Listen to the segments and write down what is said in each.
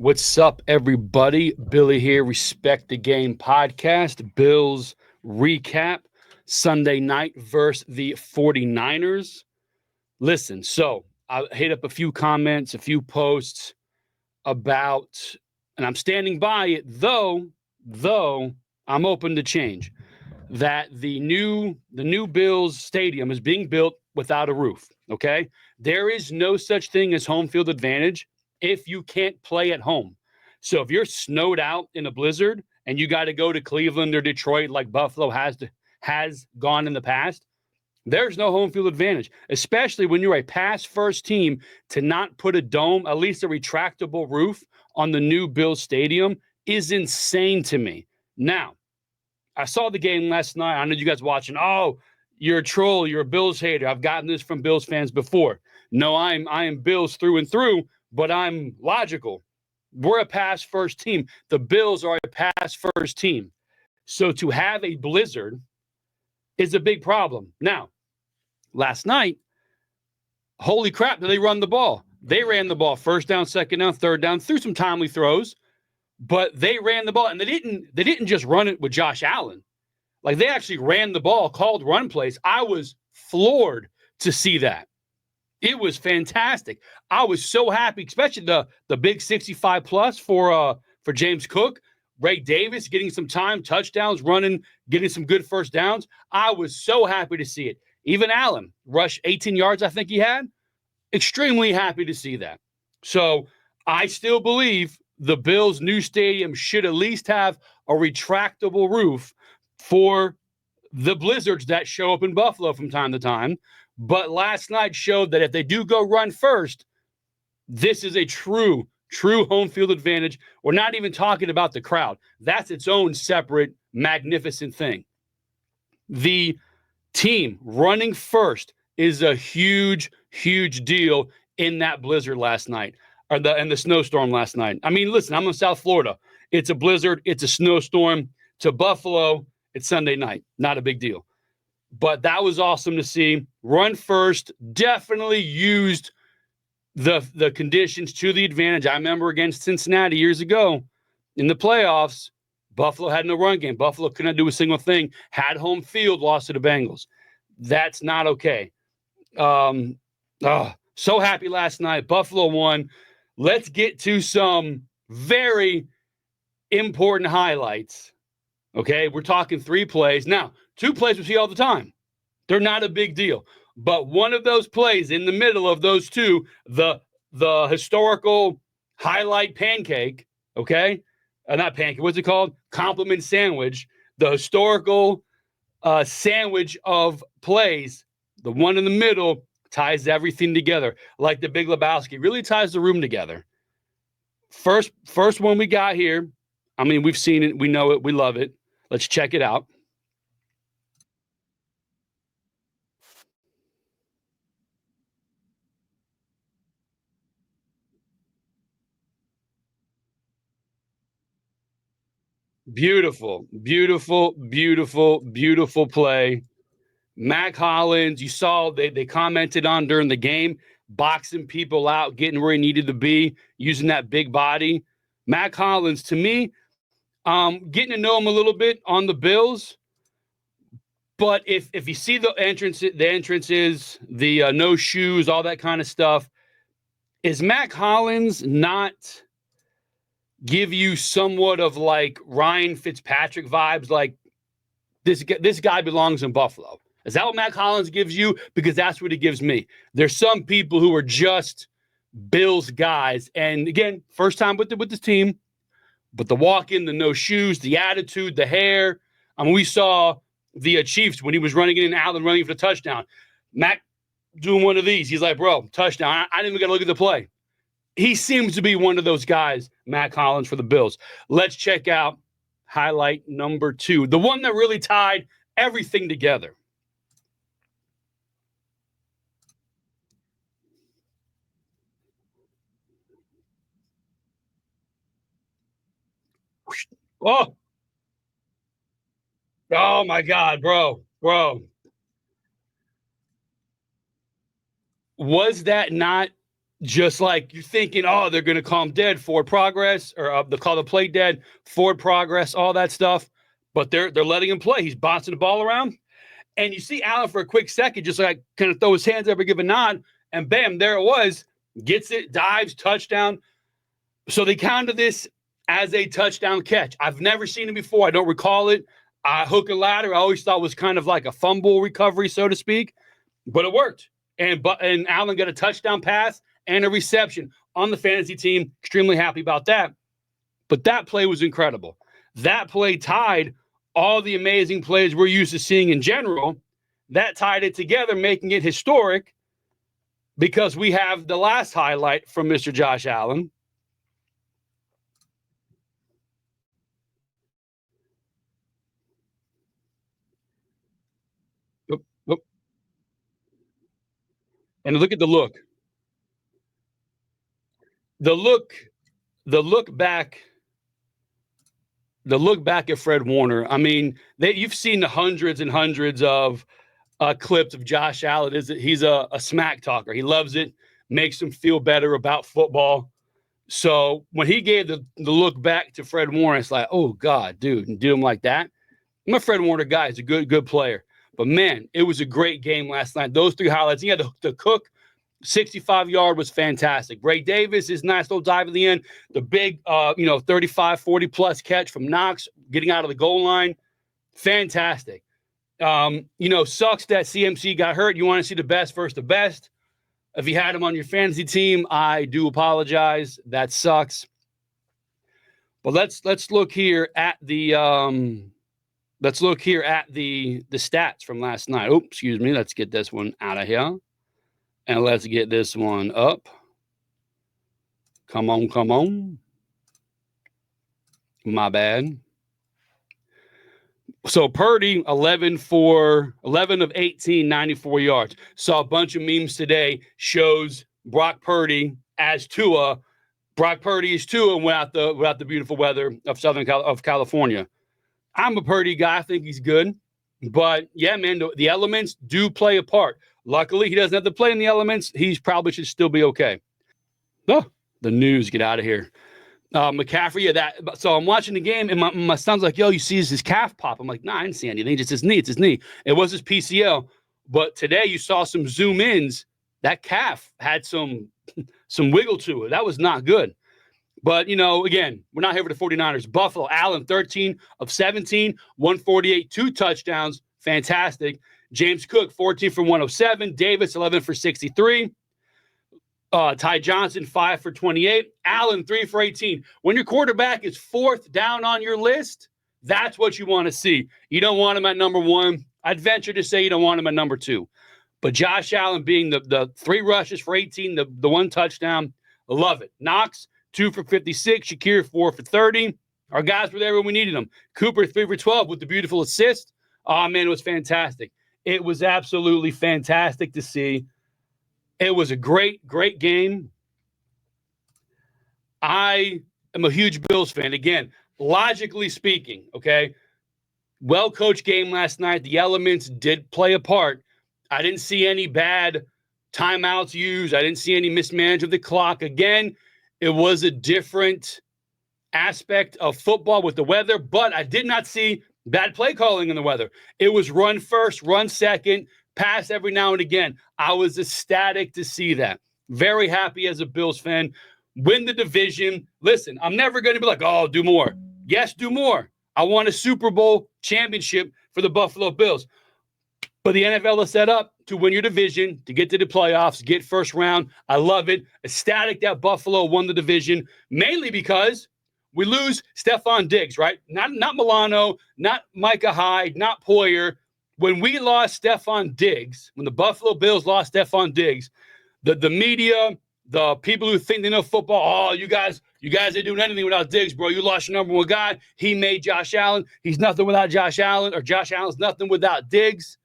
What's up, everybody? Billy here, Respect the Game podcast. Bills recap Sunday night versus the 49ers. Listen, so I hit up a few comments, a few posts about, and I'm standing by it, though I'm open to change, that the new Bills stadium is being built without a roof. Okay. There is no such thing as home field advantage if you can't play at home. So if you're snowed out in a blizzard and you got to go to Cleveland or Detroit like Buffalo has gone in the past, there's no home field advantage, especially when you're a pass first team. To not put a dome, at least a retractable roof on the new Bills stadium is insane to me. Now, I saw the game last night. I know you guys watching. Oh, you're a troll. You're a Bills hater. I've gotten this from Bills fans before. No, I am Bills through and through, but I'm logical. We're a pass first team. The Bills are a pass first team. So to have a blizzard is a big problem. Now, last night, holy crap, did they run the ball? They ran the ball first down, second down, third down, threw some timely throws, but they ran the ball, and they didn't just run it with Josh Allen. Like, they actually ran the ball, called run plays. I was floored to see that. It was fantastic. I was so happy, especially the big 65 plus for James Cook, Ray Davis getting some time, touchdowns, running, getting some good first downs. I was so happy to see it. Even Allen rushed 18 yards, I think he had. Extremely happy to see that. So I still believe the Bills' new stadium should at least have a retractable roof for the blizzards that show up in Buffalo from time to time. But last night showed that if they do go run first, this is a true home field advantage. We're not even talking about the crowd. That's its own separate, magnificent thing. The team running first is a huge deal in that blizzard last night, or the snowstorm last night. I mean, listen, I'm in South Florida. It's a blizzard. It's a snowstorm. To Buffalo, it's Sunday night. Not a big deal. But that was awesome to see. Run first definitely used the conditions to the advantage. I remember against Cincinnati years ago in the playoffs, Buffalo had no run game. Buffalo could not do a single thing. Had home field, lost to the Bengals. That's not okay. So happy last night. Buffalo won. Let's get to some very important highlights. Okay, we're talking 3 plays. Now, 2 plays we see all the time. They're not a big deal. But one of those plays in the middle of those 2, the historical highlight pancake, okay? Not pancake, what's it called? Compliment sandwich. The historical sandwich of plays, the one in the middle ties everything together. Like the Big Lebowski, really ties the room together. First one we got here. I mean, we've seen it. We know it. We love it. Let's check it out. Beautiful play. Mac Hollins, you saw they commented on during the game, boxing people out, getting where he needed to be, using that big body. Mac Hollins, to me, getting to know him a little bit on the Bills. But if you see the entrances, the no shoes, all that kind of stuff, is Mac Hollins not give you somewhat of like Ryan Fitzpatrick vibes? Like this guy belongs in Buffalo. Is that what Mac Hollins gives you? Because that's what he gives me. There's some people who are just Bills guys, and again, first time with this team, but the walk-in, the no shoes, the attitude, the hair. I mean, we saw the Chiefs when he was running in and Allen running for the touchdown. Mac doing one of these. He's like, bro, touchdown. I didn't even got to look at the play. He seems to be one of those guys, Mac Hollins, for the Bills. Let's check out highlight number 2, the one that really tied everything together. Oh, oh my God, bro. Was that not just like you're thinking, oh, they're going to call him dead, forward progress, or they call the play dead, forward progress, all that stuff. But they're letting him play. He's bouncing the ball around. And you see Allen for a quick second, just like kind of throw his hands up and give a nod. And bam, there it was. Gets it, dives, touchdown. So they counted this as a touchdown catch. I've never seen it before. I don't recall it. Hook and ladder, I always thought was kind of like a fumble recovery, so to speak. But it worked. And Allen got a touchdown pass and a reception on the fantasy team. Extremely happy about that. But that play was incredible. That play tied all the amazing plays we're used to seeing in general. That tied it together, making it historic because we have the last highlight from Mr. Josh Allen. And look at the look. The look back at Fred Warner. I mean, you've seen the hundreds and hundreds of clips of Josh Allen. He's a smack talker. He loves it, makes him feel better about football. So when he gave the look back to Fred Warner, it's like, oh God, dude, and do him like that. I'm a Fred Warner guy. He's a good player. But man, it was a great game last night. Those three highlights. He had the Cook 65-yard was fantastic. Bray Davis, his nice little dive at the end. The big, 35, 40-plus catch from Knox getting out of the goal line. Fantastic. Sucks that CMC got hurt. You want to see the best versus the best. If you had him on your fantasy team, I do apologize. That sucks. But let's look here at the stats from last night. Oh, excuse me. Let's get this one out of here. And let's get this one up. Come on. My bad. So Purdy, 11 of 18, 94 yards. Saw a bunch of memes today, shows Brock Purdy as Tua. Brock Purdy is Tua without the beautiful weather of California. I'm a Purdy guy. I think he's good. But, yeah, man, the elements do play a part. Luckily, he doesn't have to play in the elements. He probably should still be okay. Oh, the news. Get out of here. McCaffrey, so I'm watching the game, and my son's like, yo, you see his calf pop. I'm like, nah, I didn't see anything. It's his knee. It's his knee. It was his PCL. But today you saw some zoom ins. That calf had some wiggle to it. That was not good. But, again, we're not here for the 49ers. Buffalo, Allen, 13 of 17, 148, 2 touchdowns. Fantastic. James Cook, 14 for 107. Davis, 11 for 63. Ty Johnson, 5 for 28. Allen, 3 for 18. When your quarterback is fourth down on your list, that's what you want to see. You don't want him at number 1. I'd venture to say you don't want him at number 2. But Josh Allen being the 3 rushes for 18, the 1 touchdown, I love it. Knox, 2 for 56. Shakir, 4 for 30. Our guys were there when we needed them. Cooper, 3 for 12 with the beautiful assist. Oh, man, it was fantastic. It was absolutely fantastic to see. It was a great game. I am a huge Bills fan. Again, logically speaking, okay? Well-coached game last night. The elements did play a part. I didn't see any bad timeouts used. I didn't see any mismanagement of the clock. Again, it was a different aspect of football with the weather, but I did not see bad play calling in the weather. It was run first, run second, pass every now and again. I was ecstatic to see that. Very happy as a Bills fan. Win the division. Listen, I'm never going to be like, oh, do more. Yes, do more. I want a Super Bowl championship for the Buffalo Bills. But the NFL is set up to win your division, to get to the playoffs, get first round. I love it. Ecstatic that Buffalo won the division, mainly because we lose Stephon Diggs, right? Not Milano, not Micah Hyde, not Poyer. When we lost Stephon Diggs, when the Buffalo Bills lost Stephon Diggs, the media, the people who think they know football, oh, you guys ain't doing anything without Diggs, bro. You lost your number 1 guy. He made Josh Allen. He's nothing without Josh Allen, or Josh Allen's nothing without Diggs.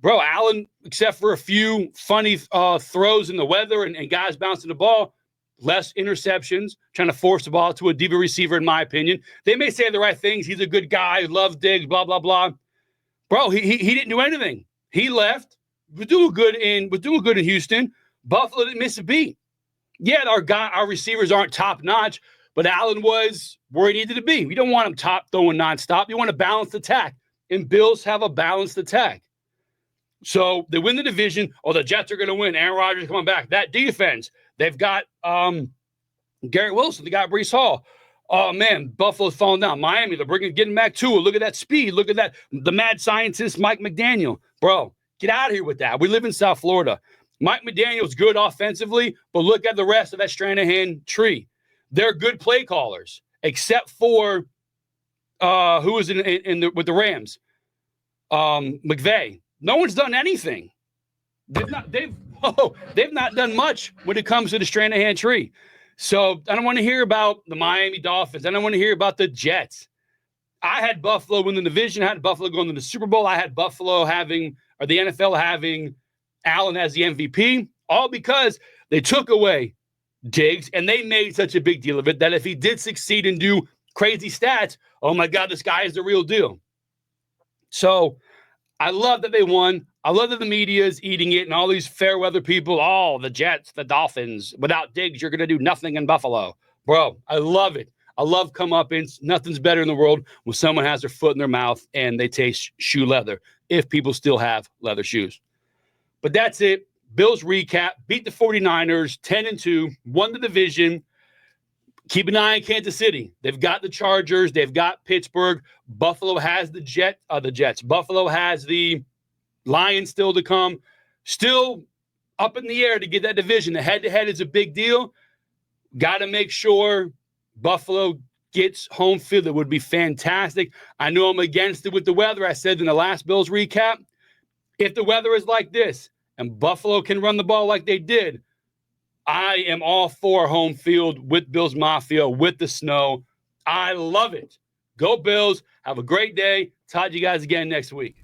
Bro, Allen, except for a few funny throws in the weather and guys bouncing the ball, less interceptions, trying to force the ball to a diva receiver, in my opinion. They may say the right things. He's a good guy, loves Diggs, blah, blah, blah. Bro, he didn't do anything. He left. Was doing good in Houston. Buffalo didn't miss a beat. Yeah, our receivers aren't top notch, but Allen was where he needed to be. We don't want him top throwing nonstop. You want a balanced attack, and Bills have a balanced attack. So they win the division. Oh, the Jets are going to win. Aaron Rodgers coming back. That defense, they've got Garrett Wilson. They got Breece Hall. Oh, man, Buffalo's falling down. Miami, they're getting back to it. Look at that speed. Look at that. The mad scientist, Mike McDaniel. Bro, get out of here with that. We live in South Florida. Mike McDaniel's good offensively, but look at the rest of that Stranahan tree. They're good play callers, except for who was with the Rams? McVay. No one's done anything. They've not done much when it comes to the Stranahan tree. So I don't want to hear about the Miami Dolphins. I don't want to hear about the Jets. I had Buffalo win the division. I had Buffalo going to the Super Bowl. I had Buffalo the NFL having Allen as the MVP, all because they took away Diggs, and they made such a big deal of it that if he did succeed and do crazy stats, oh my God, this guy is the real deal. So I love that they won. I love that the media is eating it and all these fair weather people, the Jets, the Dolphins. Without Diggs, you're going to do nothing in Buffalo. Bro, I love it. I love comeuppance. Nothing's better in the world when someone has their foot in their mouth and they taste shoe leather, if people still have leather shoes. But that's it. Bills recap. Beat the 49ers, 10-2, won the division. Keep an eye on Kansas City. They've got the Chargers. They've got Pittsburgh. Buffalo has the Jets. Buffalo has the Lions still to come. Still up in the air to get that division. The head-to-head is a big deal. Got to make sure Buffalo gets home field. It would be fantastic. I know I'm against it with the weather. I said in the last Bills recap, if the weather is like this and Buffalo can run the ball like they did, I am all for home field with Bills Mafia, with the snow. I love it. Go Bills. Have a great day. Talk to you guys again next week.